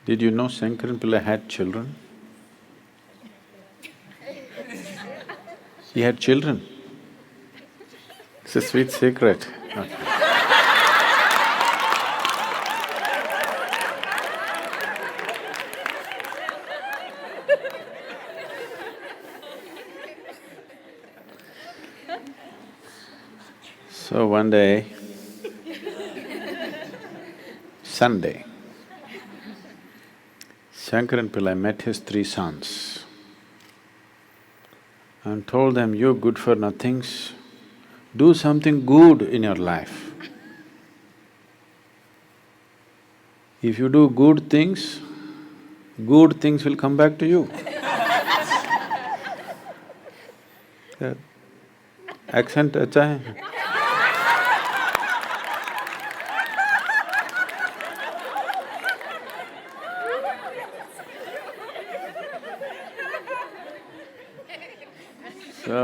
Did you know Shankaran Pillai had children? He had children. It's a sweet secret. Okay. So one day, Sunday, Shankaran Pillai met his three sons and told them, "You good for nothings, do something good in your life. If you do good things will come back to you." Yeah. Accent अच्छा है? So,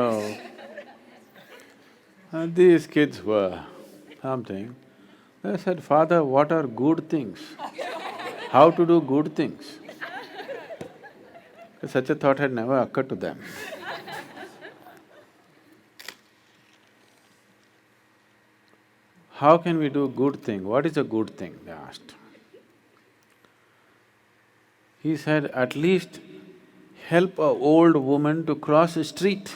these kids were something. They said, "Father, what are good things? How to do good things?" Such a thought had never occurred to them. How can we do good thing? What is a good thing? They asked. He said, "At least help a old woman to cross a street.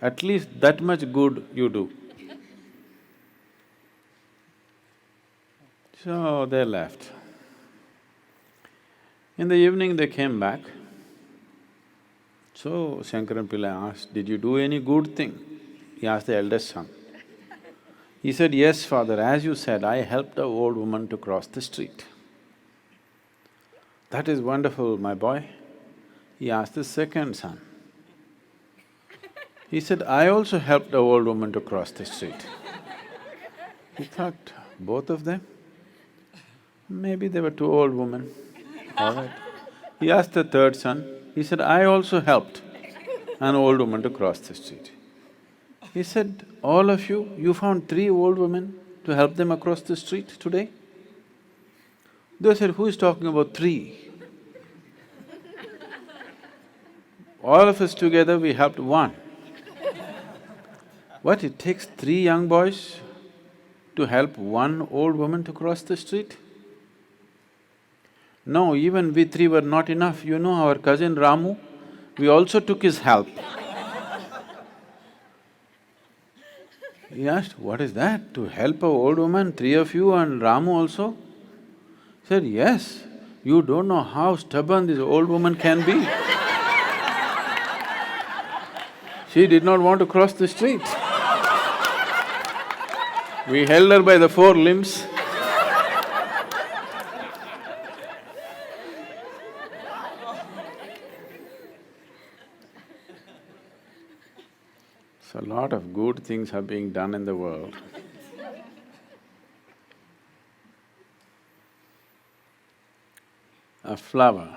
At least that much good you do." So they left. In the evening they came back. So Shankaran Pillai asked, "Did you do any good thing?" He asked the eldest son. He said, "Yes, father, as you said, I helped a old woman to cross the street." "That is wonderful, my boy." He asked the second son. He said, "I also helped a old woman to cross the street." He thought, both of them? Maybe they were two old women, all right. He asked the third son, he said, "I also helped an old woman to cross the street." He said, "All of you found three old women to help them across the street today?" They said, "Who is talking about three? All of us together we helped one." What, it takes three young boys to help one old woman to cross the street? No, even we three were not enough. You know our cousin Ramu, we also took his help. He asked, "What is that? To help a old woman, three of you and Ramu also?" He said, "Yes, you don't know how stubborn this old woman can be." She did not want to cross the street. We held her by the four limbs. So, a lot of good things are being done in the world. A flower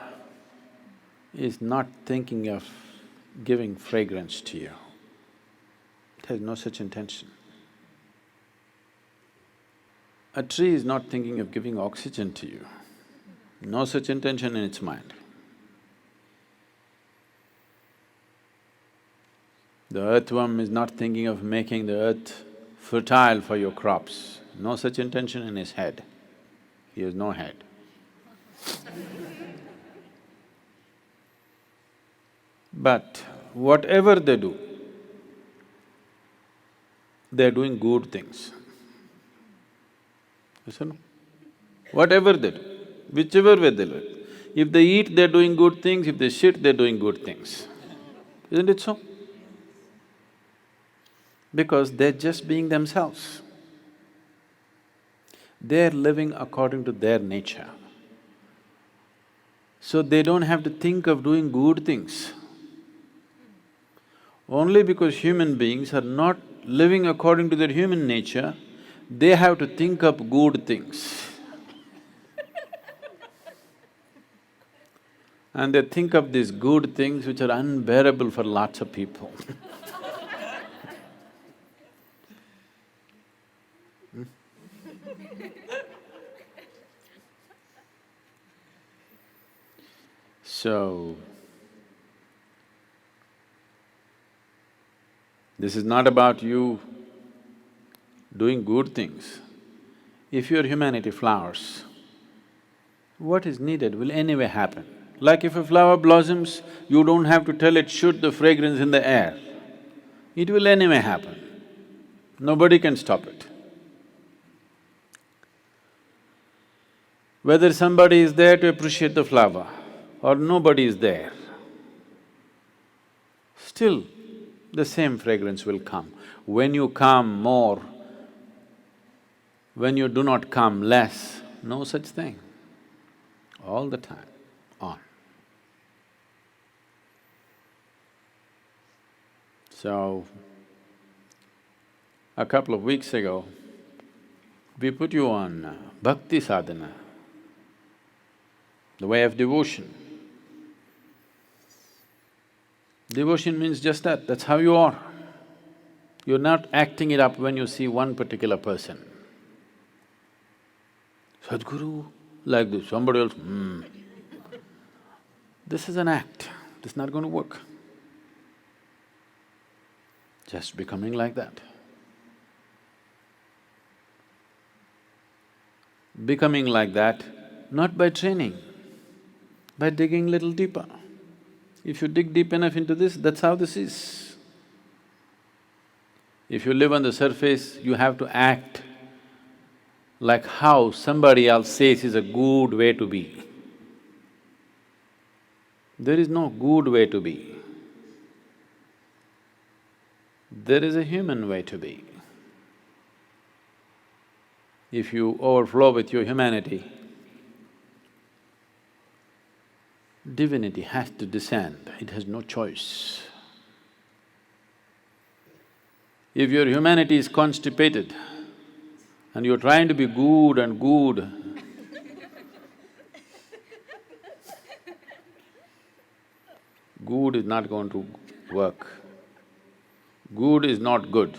is not thinking of giving fragrance to you. It has no such intention. A tree is not thinking of giving oxygen to you. No such intention in its mind. The earthworm is not thinking of making the earth fertile for your crops. No such intention in his head. He has no head. But whatever they do, they're doing good things. Yes or no? Whatever they do, whichever way they do it. If they eat, they're doing good things, if they shit, they're doing good things. Isn't it so? Because they're just being themselves. They're living according to their nature. So they don't have to think of doing good things. Only because human beings are not living according to their human nature, they have to think up good things. And they think of these good things which are unbearable for lots of people. So, this is not about you doing good things. If your humanity flowers, what is needed will anyway happen. Like if a flower blossoms, you don't have to tell it, shoot the fragrance in the air. It will anyway happen. Nobody can stop it. Whether somebody is there to appreciate the flower or nobody is there, still the same fragrance will come. When you come more, when you do not come less, no such thing. All the time, on. So, a couple of weeks ago, we put you on bhakti sadhana, the way of devotion. Devotion means just that, that's how you are. You're not acting it up when you see one particular person. Sadhguru, like this, somebody else, This is an act, this is not going to work. Just becoming like that. Becoming like that, not by training, by digging little deeper. If you dig deep enough into this, that's how this is. If you live on the surface, you have to act like how somebody else says is a good way to be. There is no good way to be. There is a human way to be. If you overflow with your humanity, divinity has to descend, it has no choice. If your humanity is constipated and you're trying to be good and good, good is not going to work. Good is not good.